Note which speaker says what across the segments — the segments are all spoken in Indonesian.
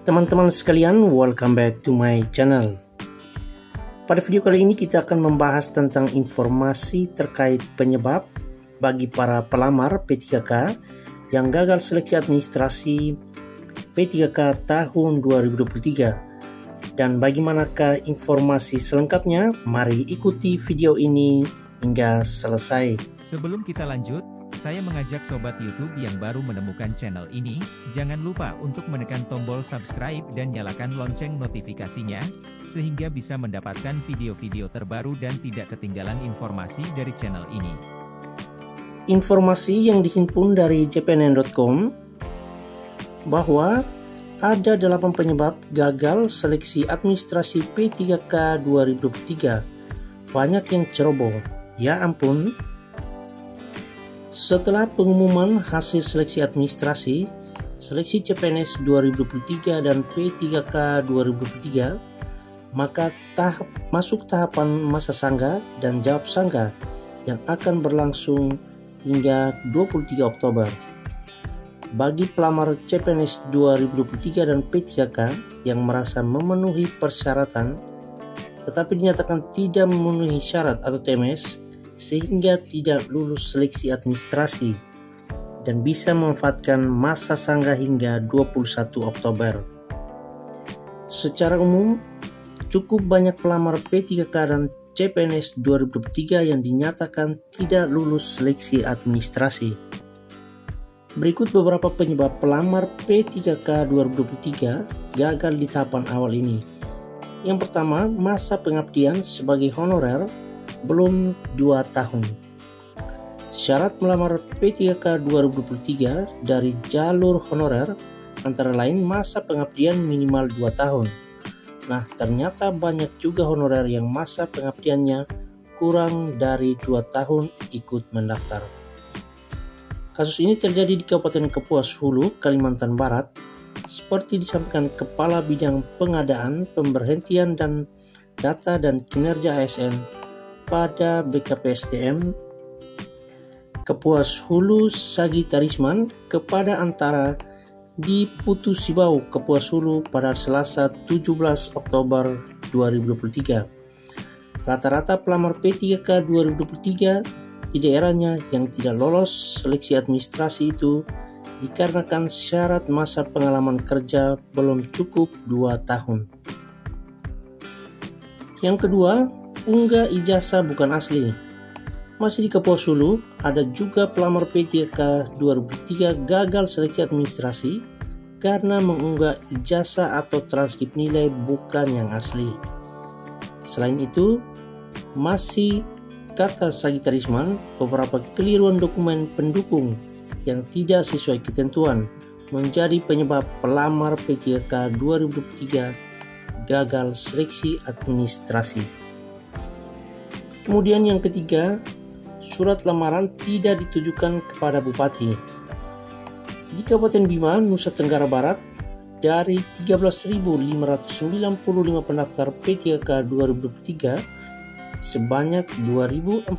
Speaker 1: Teman-teman sekalian, welcome back to my channel. Pada video kali ini kita akan membahas tentang informasi terkait penyebab bagi para pelamar P3K yang gagal seleksi administrasi P3K tahun 2023. Dan bagaimanakah informasi selengkapnya? Mari ikuti video ini hingga selesai.
Speaker 2: Sebelum kita lanjut, saya mengajak sobat YouTube yang baru menemukan channel ini, jangan lupa untuk menekan tombol subscribe dan nyalakan lonceng notifikasinya, sehingga bisa mendapatkan video-video terbaru dan tidak ketinggalan informasi dari channel ini.
Speaker 1: Informasi yang dihimpun dari cpnn.com bahwa ada 8 penyebab gagal seleksi administrasi P3K 2023. Banyak yang ceroboh, ya ampun. Setelah pengumuman hasil seleksi administrasi, seleksi CPNS 2023 dan P3K 2023, maka masuk tahapan masa sangga dan jawab sangga yang akan berlangsung hingga 23 Oktober. Bagi pelamar CPNS 2023 dan P3K yang merasa memenuhi persyaratan, tetapi dinyatakan tidak memenuhi syarat atau TMS, sehingga tidak lulus seleksi administrasi dan bisa memanfaatkan masa sangga hingga 21 Oktober. Secara umum, cukup banyak pelamar P3K dan CPNS 2023 yang dinyatakan tidak lulus seleksi administrasi. Berikut beberapa penyebab pelamar P3K 2023 gagal di tahapan awal ini. Yang pertama, masa pengabdian sebagai honorer belum 2 tahun. Syarat melamar P3K 2023 dari jalur honorer antara lain masa pengabdian minimal 2 tahun. Nah, ternyata banyak juga honorer yang masa pengabdiannya kurang dari 2 tahun ikut mendaftar. Kasus ini terjadi di Kabupaten Kapuas Hulu, Kalimantan Barat, seperti disampaikan Kepala Bidang Pengadaan, Pemberhentian dan Data dan Kinerja ASN pada BKPSDM Kapuas Hulu Sagitarisman kepada Antara di Putu Sibau, Kapuas Hulu pada Selasa 17 Oktober 2023. Rata-rata pelamar P3K 2023 di daerahnya yang tidak lolos seleksi administrasi itu dikarenakan syarat masa pengalaman kerja belum cukup 2 tahun. Yang kedua, unggah ijazah bukan asli. Masih di Kapuas Hulu, ada juga pelamar P3K 2003 gagal seleksi administrasi karena mengunggah ijazah atau transkrip nilai bukan yang asli. Selain itu, masih kata Sagitarisman, beberapa kekeliruan dokumen pendukung yang tidak sesuai ketentuan menjadi penyebab pelamar P3K 2003 gagal seleksi administrasi. Kemudian yang ketiga, surat lamaran tidak ditujukan kepada bupati. Di Kabupaten Bima, Nusa Tenggara Barat, dari 13.595 pendaftar P3K 2023, sebanyak 2.459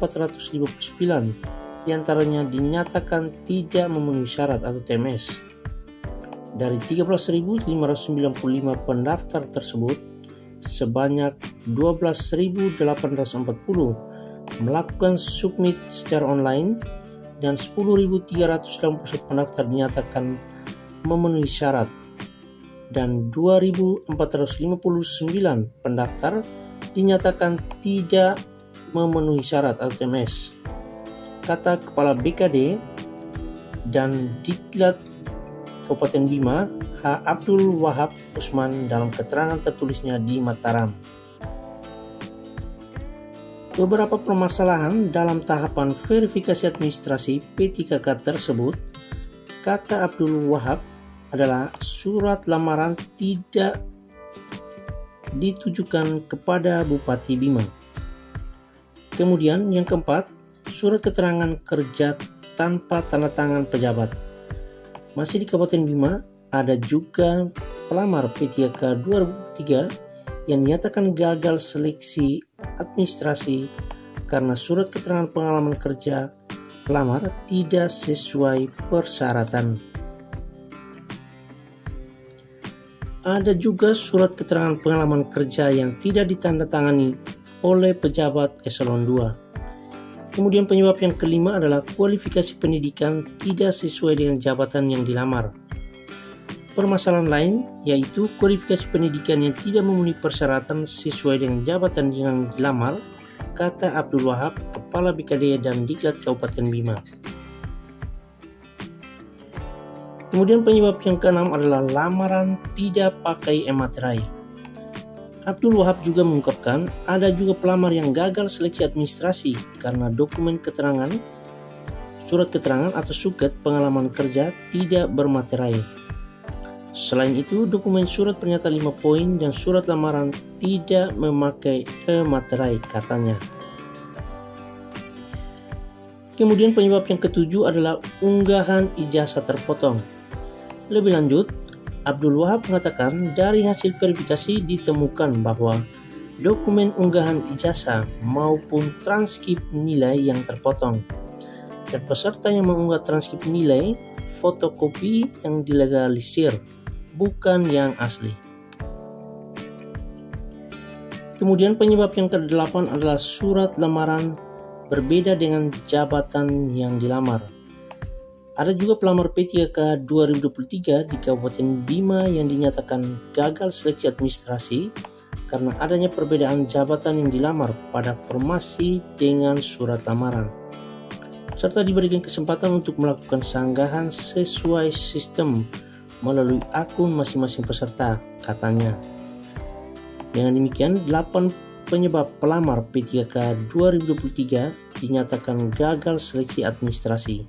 Speaker 1: diantaranya dinyatakan tidak memenuhi syarat atau TMS. Dari 13.595 pendaftar tersebut, sebanyak 12.840 melakukan submit secara online dan 10.391 pendaftar dinyatakan memenuhi syarat dan 2.459 pendaftar dinyatakan tidak memenuhi syarat atau TMS. Kata Kepala BKD dan Diklat Kabupaten Bima, H. Abdul Wahab Usman dalam keterangan tertulisnya di Mataram. Beberapa permasalahan dalam tahapan verifikasi administrasi P3K tersebut, kata Abdul Wahab, adalah surat lamaran tidak ditujukan kepada Bupati Bima. Kemudian yang keempat, surat keterangan kerja tanpa tanda tangan pejabat. Masih di Kabupaten Bima, ada juga pelamar P3K 2003 yang dinyatakan gagal seleksi administrasi karena surat keterangan pengalaman kerja pelamar tidak sesuai persyaratan. Ada juga surat keterangan pengalaman kerja yang tidak ditandatangani oleh pejabat eselon 2. Kemudian penyebab yang kelima adalah kualifikasi pendidikan tidak sesuai dengan jabatan yang dilamar. Permasalahan lain yaitu kualifikasi pendidikan yang tidak memenuhi persyaratan sesuai dengan jabatan yang dilamar, kata Abdul Wahab, Kepala BKD dan Diklat Kabupaten Bima. Kemudian penyebab yang keenam adalah lamaran tidak pakai e-materai. Abdul Wahab juga mengungkapkan ada juga pelamar yang gagal seleksi administrasi karena dokumen keterangan, surat keterangan atau suket pengalaman kerja tidak bermaterai. Selain itu, dokumen surat pernyataan 5 poin dan surat lamaran tidak memakai e-materai, katanya. Kemudian penyebab yang ketujuh adalah unggahan ijazah terpotong. Lebih lanjut, Abdul Wahab mengatakan dari hasil verifikasi ditemukan bahwa dokumen unggahan ijazah maupun transkrip nilai yang terpotong. Dan peserta yang mengunggah transkrip nilai fotokopi yang dilegalisir, bukan yang asli. Kemudian penyebab yang ke-8 adalah surat lamaran berbeda dengan jabatan yang dilamar. Ada juga pelamar P3K 2023 di Kabupaten Bima yang dinyatakan gagal seleksi administrasi karena adanya perbedaan jabatan yang dilamar pada formasi dengan surat lamaran. Serta diberikan kesempatan untuk melakukan sanggahan sesuai sistem melalui akun masing-masing peserta, katanya. Dengan demikian, 8 penyebab pelamar P3K 2023 dinyatakan gagal seleksi administrasi.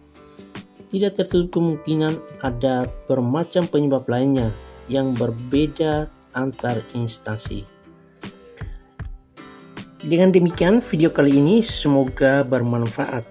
Speaker 1: Tidak tertutup kemungkinan ada bermacam penyebab lainnya yang berbeda antar instansi. Dengan demikian, video kali ini semoga bermanfaat.